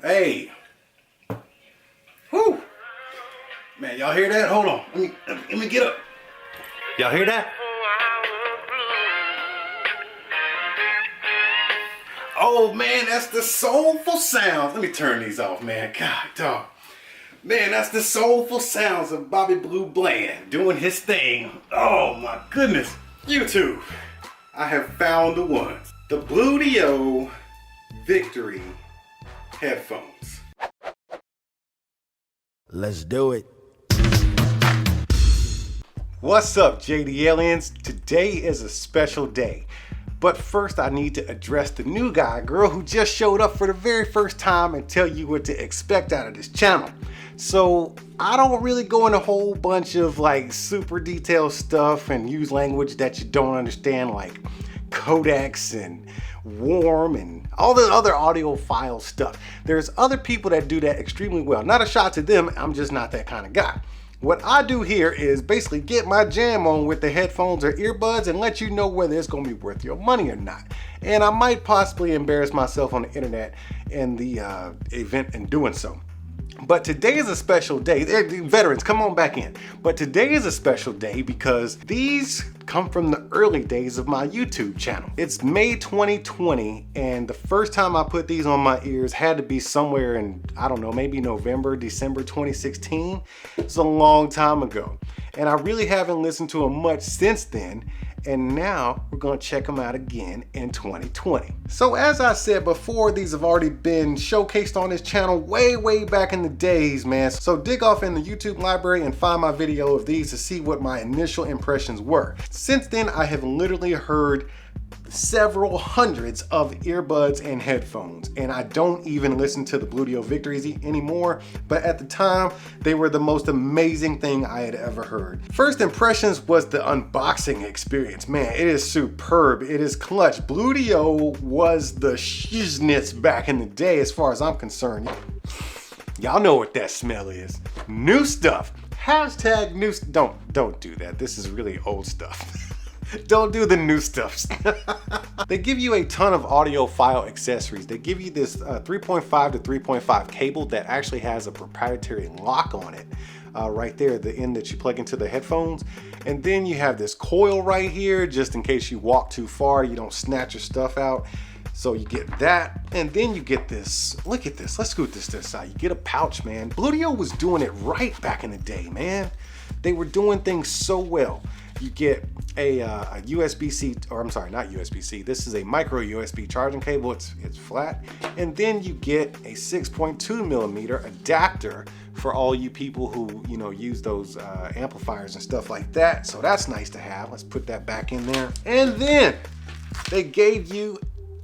Hey. Whew. Man, y'all hear that? Hold on. Let me get up. Y'all hear that? Oh man, that's the soulful sounds. Let me turn these off, man. God, dog. Man, that's the soulful sounds of Bobby Blue Bland doing his thing. Oh my goodness. YouTube. I have found the ones. The Bluedio Victory headphones. Let's do it. What's up, JDLians? Today is a special day. But first I need to address the new guy, girl, who just showed up for the very first time and tell you what to expect out of this channel. So I don't really go in a whole bunch of like super detailed stuff and use language that you don't understand, like codecs and warm and all the other audiophile stuff. There's other people that do that extremely well. Not a shot to them, I'm just not that kind of guy. What I do here is basically get my jam on with the headphones or earbuds and let you know whether it's going to be worth your money or not. And I might possibly embarrass myself on the internet in the event in doing so. But today is a special day. Veterans, come on back in. But today is a special day because these come from the early days of my YouTube channel. It's May 2020, and the first time I put these on my ears had to be somewhere in, I don't know, maybe November, December 2016. It's a long time ago. And I really haven't listened to them much since then. And now we're gonna check them out again in 2020. So as I said before, these have already been showcased on this channel way back in the days, man. So dig off in the YouTube library and find my video of these to see what my initial impressions were. Since then, I have literally heard several hundreds of earbuds and headphones, and I don't even listen to the Bluedio Victories anymore, but at the time they were the most amazing thing I had ever heard. First impressions was the unboxing experience. Man, it is superb. It is clutch. Bluedio was the shiznits back in the day as far as I'm concerned. Y'all know what that smell is. New stuff. Hashtag new. Don't do that. This is really old stuff. Don't do the new stuff. They give you a ton of audiophile accessories. They give you this 3.5 to 3.5 cable that actually has a proprietary lock on it. Right there, the end that you plug into the headphones. And then you have this coil right here, just in case you walk too far, you don't snatch your stuff out. So you get that, and then you get this. Look at this. Let's scoot this to the side. You get a pouch, man. Bluedio was doing it right back in the day, man. They were doing things so well. You get a USB-C, or I'm sorry, not USB-C. This is a micro USB charging cable. It's flat. And then you get a 6.2 millimeter adapter for all you people who, you know, use those amplifiers and stuff like that. So that's nice to have. Let's put that back in there. And then they gave you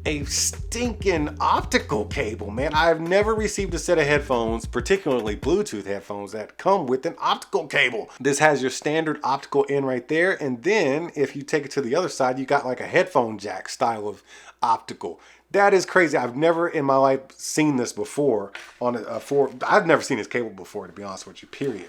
a stinking optical cable, man. I've never received a set of headphones, particularly Bluetooth headphones, that come with an optical cable. This has your standard optical in right there, and then if you take it to the other side, you got like a headphone jack style of optical. That is crazy. I've never in my life seen this before on I've never seen this cable before, to be honest with you, period.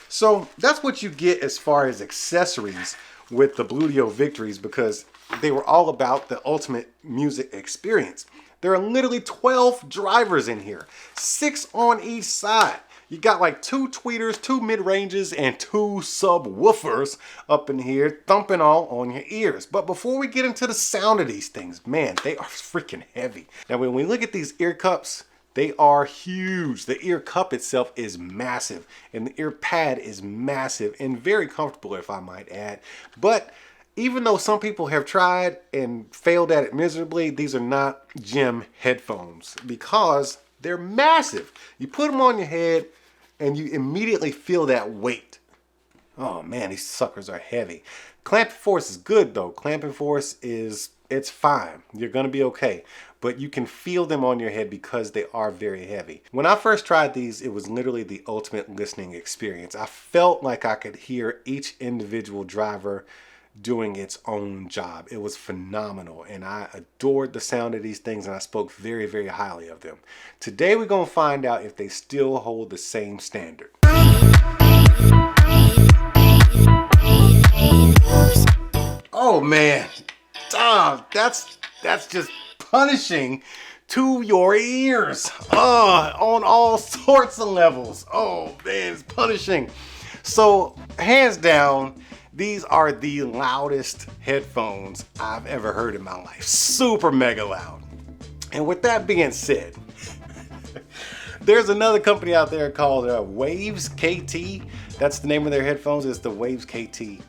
So that's what you get as far as accessories with the Bluedio Victories, because they were all about the ultimate music experience. There are literally 12 drivers in here, 6 on each side. You got like 2 tweeters, 2 mid-ranges, and 2 subwoofers up in here, thumping all on your ears. But before we get into the sound of these things, man, they are freaking heavy. Now, when we look at these ear cups, they are huge. The ear cup itself is massive, and the ear pad is massive and very comfortable, if I might add. But even though some people have tried and failed at it miserably, these are not gym headphones because they're massive. You put them on your head and you immediately feel that weight. Oh man, these suckers are heavy. Clamping force is good though. Clamping force it's fine. You're gonna be okay. But you can feel them on your head because they are very heavy. When I first tried these, it was literally the ultimate listening experience. I felt like I could hear each individual driver doing its own job. It was phenomenal, and I adored the sound of these things, and I spoke very highly of them. Today we're gonna find out if they still hold the same standard. Oh man, that's just punishing to your ears on all sorts of levels. Oh man, it's punishing. So hands down, these are the loudest headphones I've ever heard in my life. Super mega loud. And with that being said, there's another company out there called Waves KT. That's the name of their headphones. It's the Waves KT.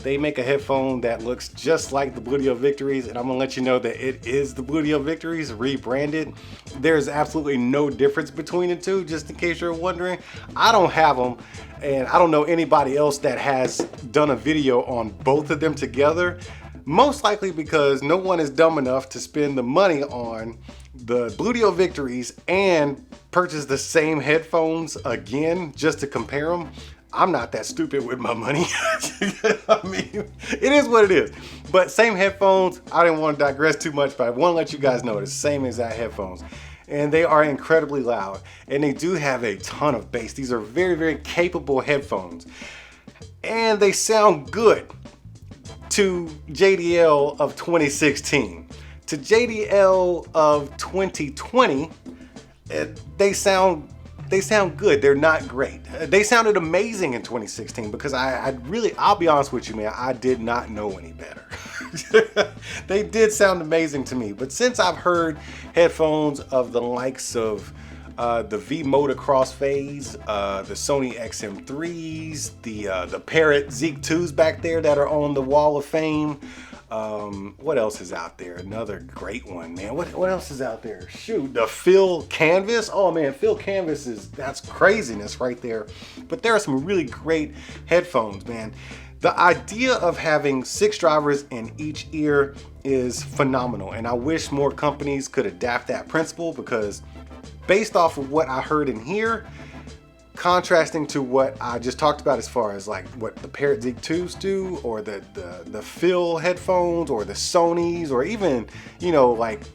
They make a headphone that looks just like the Bluedio Victories, and I'm gonna let you know that it is the Bluedio Victories rebranded. There's absolutely no difference between the two, just in case you're wondering. I don't have them, and I don't know anybody else that has done a video on both of them together. Most likely because no one is dumb enough to spend the money on the Bluedio Victories and purchase the same headphones again just to compare them. I'm not that stupid with my money. I mean, it is what it is. But same headphones. I didn't want to digress too much, but I want to let you guys know it's the same exact headphones. And they are incredibly loud. And they do have a ton of bass. These are very, very capable headphones. And they sound good to JDL of 2016. To JDL of 2020, they sound good. They're not great. They sounded amazing in 2016 because I'll be honest with you, man, I did not know any better. They did sound amazing to me. But since I've heard headphones of the likes of the V-Moda Crossfades, the Sony XM3s, the Parrot Zeek 2s back there that are on the Wall of Fame. What else is out there? Another great one, man. What else is out there? Shoot, the Phil Canvas. Oh man, Phil Canvas that's craziness right there. But there are some really great headphones, man. The idea of having 6 drivers in each ear is phenomenal, and I wish more companies could adapt that principle, because based off of what I heard in here, contrasting to what I just talked about as far as like what the Parrot Zeek 2s do, or the Phil headphones, or the Sonys, or even, you know, like,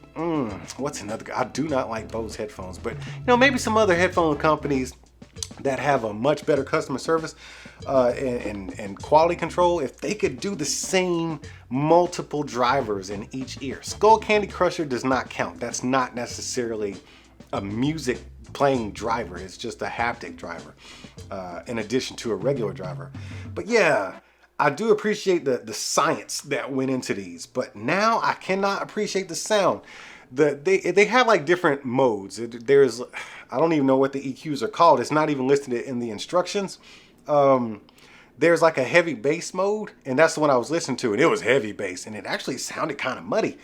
what's another, I do not like Bose headphones, but you know, maybe some other headphone companies that have a much better customer service and quality control, if they could do the same multiple drivers in each ear. Skull Candy Crusher does not count. That's not necessarily a music playing driver. It's just a haptic driver in addition to a regular driver. But yeah, I do appreciate the science that went into these, but now I cannot appreciate the sound. They have like different modes. There's, I don't even know what the EQs are called. It's not even listed in the instructions. There's like a heavy bass mode, and that's the one I was listening to, and it was heavy bass, and it actually sounded kind of muddy,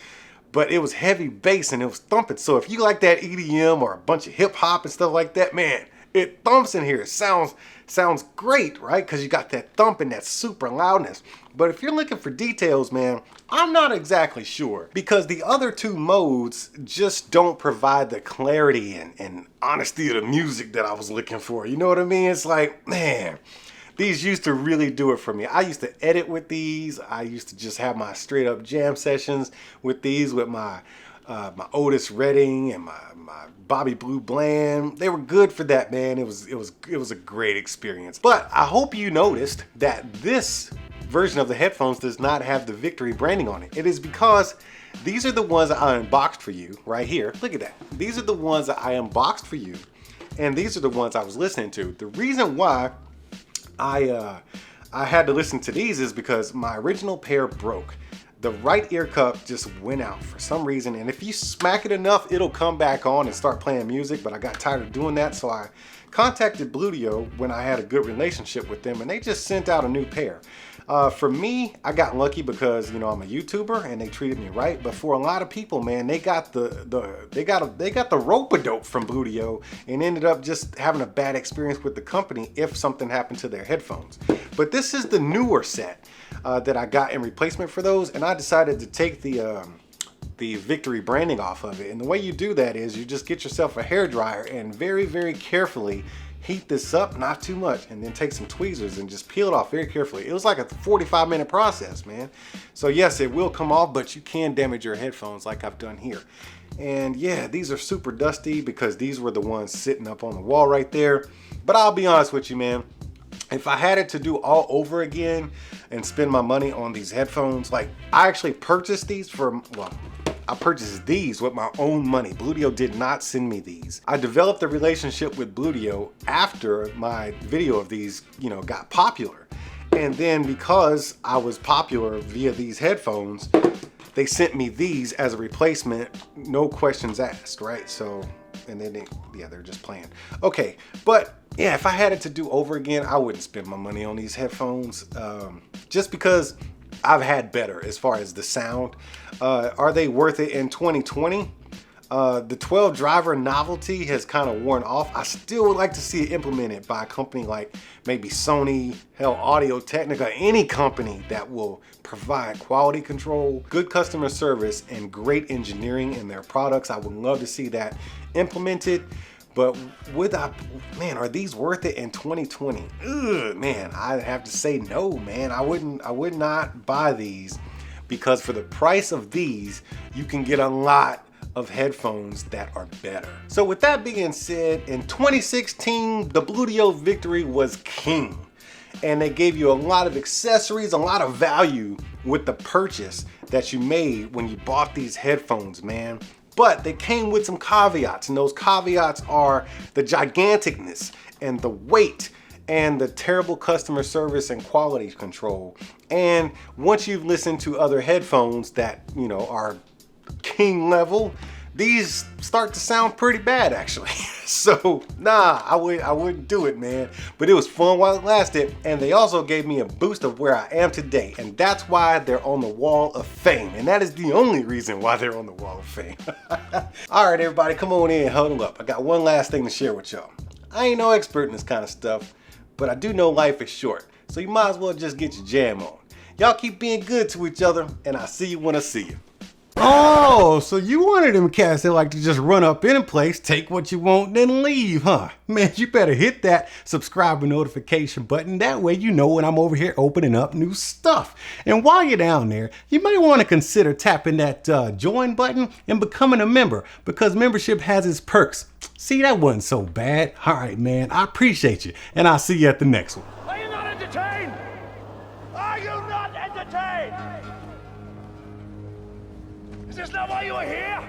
but it was heavy bass and it was thumping. So if you like that EDM or a bunch of hip hop and stuff like that, man, it thumps in here. It sounds great, right? Because you got that thump and that super loudness. But if you're looking for details, man, I'm not exactly sure, because the other 2 modes just don't provide the clarity and honesty of the music that I was looking for. You know what I mean? It's like, man, these used to really do it for me. I used to edit with these. I used to just have my straight up jam sessions with these, with my Otis Redding and my Bobby Blue Bland. They were good for that, man. It was a great experience. But I hope you noticed that this version of the headphones does not have the Victory branding on it. It is because these are the ones that I unboxed for you right here. Look at that. These are the ones that I unboxed for you, and these are the ones I was listening to. The reason why I had to listen to these is because my original pair broke. The right ear cup just went out for some reason, and if you smack it enough, it'll come back on and start playing music, but I got tired of doing that, so I contacted Bluedio when I had a good relationship with them, and they just sent out a new pair. For me, I got lucky because, you know, I'm a YouTuber and they treated me right. But for a lot of people, man, they got they got the rope-a-dope from Bluedio and ended up just having a bad experience with the company if something happened to their headphones. But this is the newer set that I got in replacement for those, and I decided to take the Victory branding off of it. And the way you do that is you just get yourself a hairdryer and very, very carefully heat this up, not too much, and then take some tweezers and just peel it off very carefully. It was like a 45-minute process, man. So yes, it will come off, but you can damage your headphones like I've done here. And yeah, these are super dusty because these were the ones sitting up on the wall right there. But I'll be honest with you, man, if I had it to do all over again and spend my money on these headphones, like I actually purchased these for, well, I purchased these with my own money. Bluedio did not send me these. I developed a relationship with Bluedio after my video of these, got popular. And then because I was popular via these headphones, they sent me these as a replacement, no questions asked, right? So, and then they're just playing. Okay, but yeah, if I had it to do over again, I wouldn't spend my money on these headphones, just because I've had better as far as the sound. Are they worth it in 2020? The 12 driver novelty has kind of worn off. I still would like to see it implemented by a company like maybe Sony, hell, Audio-Technica, any company that will provide quality control, good customer service, and great engineering in their products. I would love to see that implemented. But man, are these worth it in 2020? Ugh, man, I'd have to say no, man. I would not buy these, because for the price of these, you can get a lot of headphones that are better. So with that being said, in 2016, the Bluedio Victory was king. And they gave you a lot of accessories, a lot of value with the purchase that you made when you bought these headphones, man. But they came with some caveats, and those caveats are the giganticness and the weight and the terrible customer service and quality control. And once you've listened to other headphones that, are king level, these start to sound pretty bad actually. So nah, I wouldn't do it, man. But it was fun while it lasted, and they also gave me a boost of where I am today, and that's why they're on the wall of fame, and that is the only reason why they're on the wall of fame. All right, everybody, come on in, huddle up. I got one last thing to share with y'all. I ain't no expert in this kind of stuff, but I do know life is short, so you might as well just get your jam on. Y'all keep being good to each other, and I'll see you when I see you. Oh, so you wanted them cats that like to just run up in a place, take what you want, then leave, huh? Man, you better hit that subscribe and notification button. That way you know when I'm over here opening up new stuff. And while you're down there, you may want to consider tapping that join button and becoming a member, because membership has its perks. See, that wasn't so bad. All right, man, I appreciate you, and I'll see you at the next one. Are you not entertained? Are you not entertained? Is this not why you are here?